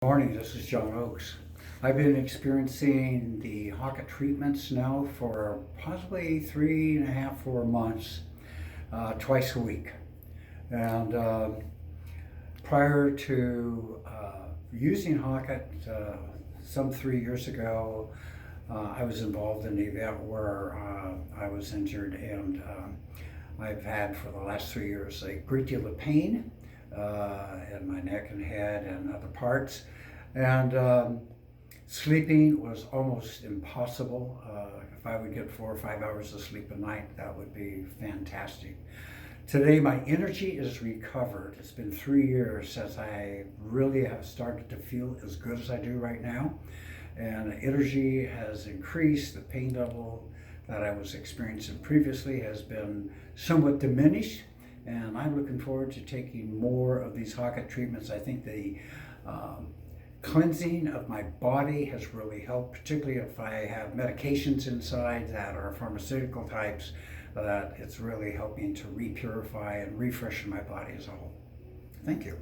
Good morning, this is John Oakes. I've been experiencing the Hocatt treatments now for possibly 3.5, 4 months, twice a week. And prior to using Hocatt some 3 years ago, I was involved in an event where I was injured, and I've had for the last 3 years a great deal of pain in my neck and head and other parts. And sleeping was almost impossible. If I would get 4 or 5 hours of sleep a night, that would be fantastic. Today, my energy is recovered. It's been 3 years since I really have started to feel as good as I do right now. And the energy has increased. The pain level that I was experiencing previously has been somewhat diminished. And I'm looking forward to taking more of these Hocatt treatments. I think the cleansing of my body has really helped, particularly if I have medications inside that are pharmaceutical types, that it's really helping to repurify and refreshen my body as a whole. Thank you.